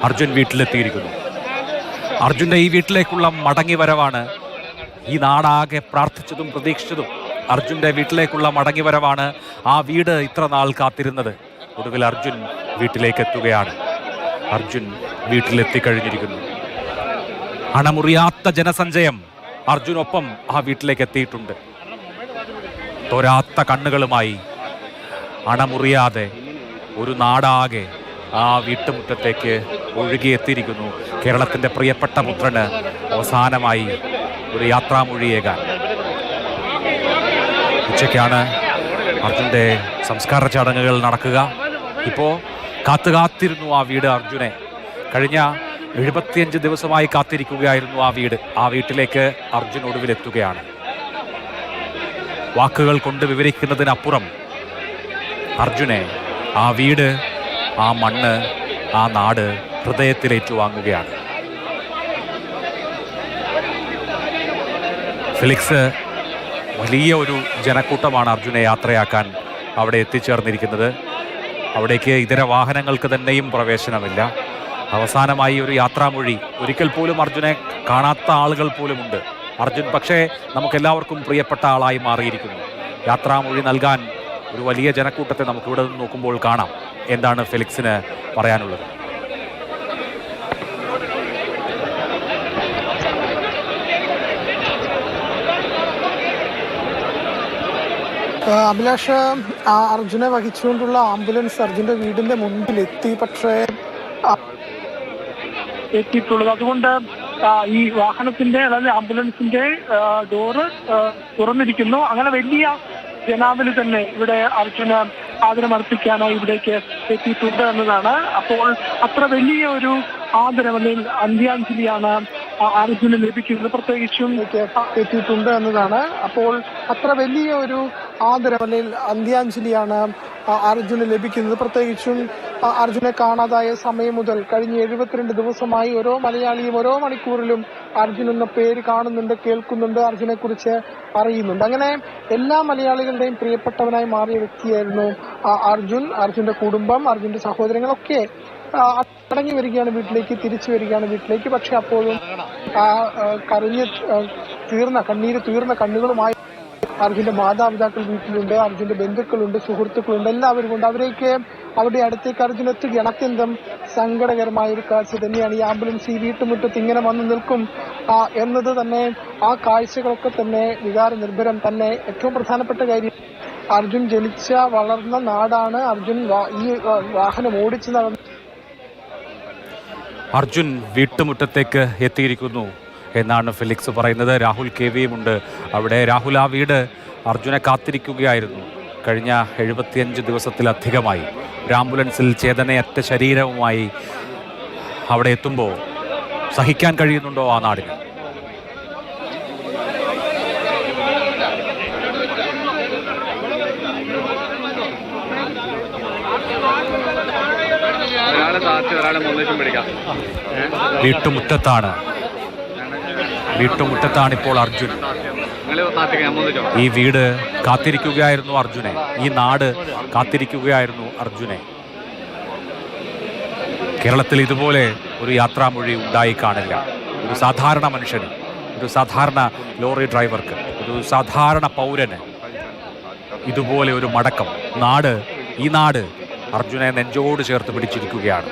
അർജുൻ വീട്ടിലെത്തിയിരിക്കുന്നു. അർജുൻ്റെ ഈ വീട്ടിലേക്കുള്ള മടങ്ങി വരവാണ് ഈ നാടാകെ പ്രാർത്ഥിച്ചതും പ്രതീക്ഷിച്ചതും. അർജുൻ്റെ വീട്ടിലേക്കുള്ള മടങ്ങി വരവാണ് ആ വീട് ഇത്ര നാൾ കാത്തിരുന്നത്. ഒടുവിൽ അർജുൻ വീട്ടിലേക്ക് എത്തുകയാണ്. അർജുൻ വീട്ടിലെത്തിക്കഴിഞ്ഞിരിക്കുന്നു. അണമുറിയാത്ത ജനസഞ്ചയം അർജുനൊപ്പം ആ വീട്ടിലേക്ക് എത്തിയിട്ടുണ്ട്. തോരാത്ത കണ്ണുകളുമായി അണമുറിയാതെ ഒരു നാടാകെ ആ വീട്ടുമുറ്റത്തേക്ക് ഒഴുകിയെത്തിയിരിക്കുന്നു. കേരളത്തിൻ്റെ പ്രിയപ്പെട്ട പുത്രന് അവസാനമായി ഒരു യാത്രാമൊഴിയേകാൻ. ഉച്ചയ്ക്കാണ് അർജുൻ്റെ സംസ്കാര ചടങ്ങുകൾ നടക്കുക. ഇപ്പോൾ കാത്തിരുന്നു ആ വീട് അർജുനെ. കഴിഞ്ഞ 75 ദിവസമായി കാത്തിരിക്കുകയായിരുന്നു ആ വീട്. ആ വീട്ടിലേക്ക് അർജുൻ ഒടുവിലെത്തുകയാണ്. വാക്കുകൾ കൊണ്ട് വിവരിക്കുന്നതിനപ്പുറം അർജുനെ ആ വീട്, ആ മണ്ണ്, ആ നാട് ഹൃദയത്തിലേറ്റുവാങ്ങുകയാണ്. ഫെലിക്സ് വലിയ ഒരു ജനക്കൂട്ടമാണ് അർജുനെ യാത്രയാക്കാൻ അവിടെ എത്തിച്ചേർന്നിരിക്കുന്നത്. അവിടേക്ക് ഇതര വാഹനങ്ങൾക്ക് തന്നെയും പ്രവേശനമില്ല. അവസാനമായി ഒരു യാത്രാമൊഴി, ഒരിക്കൽ പോലും അർജുനെ കാണാത്ത ആളുകൾ പോലുമുണ്ട്. അർജുൻ പക്ഷേ നമുക്കെല്ലാവർക്കും പ്രിയപ്പെട്ട ആളായി മാറിയിരിക്കുന്നു. യാത്രാമൊഴി നൽകാൻ ഒരു വലിയ ജനക്കൂട്ടത്തെ നമുക്കിവിടെ നിന്ന് നോക്കുമ്പോൾ കാണാം. എന്താണ് ഫെലിക്സിന് പറയാനുള്ളത്? അഭിലാഷ്, അർജുനെ വഹിച്ചുകൊണ്ടുള്ള ആംബുലൻസ് അർജുന്റെ വീടിന്റെ മുൻപിലെത്തി. പക്ഷേ എത്തിയിട്ടുള്ളത് അതുകൊണ്ട് ഈ വാഹനത്തിന്റെ, അതായത് ആംബുലൻസിന്റെ ഡോറ് തുറന്നിരിക്കുന്നു. അങ്ങനെ വലിയ ജനാവലി തന്നെ ഇവിടെ അർജുന ആദരമർപ്പിക്കാനായി ഇവിടേക്ക് എത്തിയിട്ടുണ്ട് എന്നതാണ്. അപ്പോൾ അത്ര വലിയ ഒരു ആദരം അല്ലെങ്കിൽ അന്ത്യാഞ്ജലിയാണ് അർജുന് ലഭിക്കുന്നത്. പ്രത്യേകിച്ചും എത്തിയിട്ടുണ്ട് എന്നതാണ്. അപ്പോൾ അത്ര വലിയ ഒരു ആദരം അല്ലെങ്കിൽ അന്ത്യാഞ്ജലിയാണ് അർജുന് ലഭിക്കുന്നത്. പ്രത്യേകിച്ചും അർജുനെ കാണാതായ സമയം മുതൽ കഴിഞ്ഞ 72 ദിവസമായി ഓരോ മലയാളിയും ഓരോ മണിക്കൂറിലും അർജുൻ എന്ന പേര് കാണുന്നുണ്ട്, കേൾക്കുന്നുണ്ട്, അർജുനെ കുറിച്ച് അറിയുന്നുണ്ട്. അങ്ങനെ എല്ലാ മലയാളികളുടെയും പ്രിയപ്പെട്ടവനായി മാറിയ വ്യക്തിയായിരുന്നു അർജുൻ. അർജുന്റെ കുടുംബം, അർജുന്റെ സഹോദരങ്ങളൊക്കെ മടങ്ങി വരികയാണ് വീട്ടിലേക്ക്, തിരിച്ചു വരികയാണ് വീട്ടിലേക്ക്. പക്ഷെ അപ്പോഴും കണ്ണീര് തീർന്ന കണ്ണുകളുമായി അർജുന്റെ മാതാപിതാക്കൾ വീട്ടിലുണ്ട്, അർജുന്റെ ബന്ധുക്കളുണ്ട്, സുഹൃത്തുക്കളുണ്ട്, എല്ലാവരും ഉണ്ട്. അവരുടെ അടുത്തേക്ക് അർജുൻ എത്തുകയാണ്. അത്യന്തം സങ്കടകരമായ ഒരു കാഴ്ച തന്നെയാണ്. ഈ ആംബുലൻസ് ഈ വീട്ടുമുറ്റത്ത് ഇങ്ങനെ വന്നു നിൽക്കും എന്നത് തന്നെ, ആ കാഴ്ചകളൊക്കെ തന്നെ വികാര നിർഭരം തന്നെ. ഏറ്റവും പ്രധാനപ്പെട്ട കാര്യം, അർജുൻ ജനിച്ച വളർന്ന നാടാണ്. അർജുൻ ഈ വാഹനം ഓടിച്ചു നടന്ന അർജുൻ വീട്ടുമുറ്റത്തേക്ക് എത്തിയിരിക്കുന്നു എന്നാണ് ഫെലിക്സ് പറയുന്നത്. രാഹുൽ KV ഉണ്ട് അവിടെ. രാഹുൽ, ആ വീട് അർജുനെ കാത്തിരിക്കുകയായിരുന്നു കഴിഞ്ഞ 75 ദിവസത്തിലധികമായി. ഒരു ആംബുലൻസിൽ ചേതനയറ്റ ശരീരവുമായി അവിടെ എത്തുമ്പോൾ സഹിക്കാൻ കഴിയുന്നുണ്ടോ ആ നാടിന്? വീട്ടുമുറ്റത്താണ് ഇപ്പോൾ അർജുൻ. ഈ വീട് കാത്തിരിക്കുകയായിരുന്നു അർജുനെ. ഈ നാട് കാത്തിരിക്കുകയായിരുന്നു അർജുനെ. കേരളത്തിൽ ഇതുപോലെ ഒരു യാത്രാമൊഴി ഉണ്ടായി കാണില്ല. ഒരു സാധാരണ മനുഷ്യന്, ഒരു സാധാരണ ലോറി ഡ്രൈവർക്ക്, ഒരു സാധാരണ പൗരന് ഇതുപോലെ ഒരു മടക്കം. ഈ നാട് അർജുനെ നെഞ്ചോട് ചേർത്ത് പിടിച്ചിരിക്കുകയാണ്.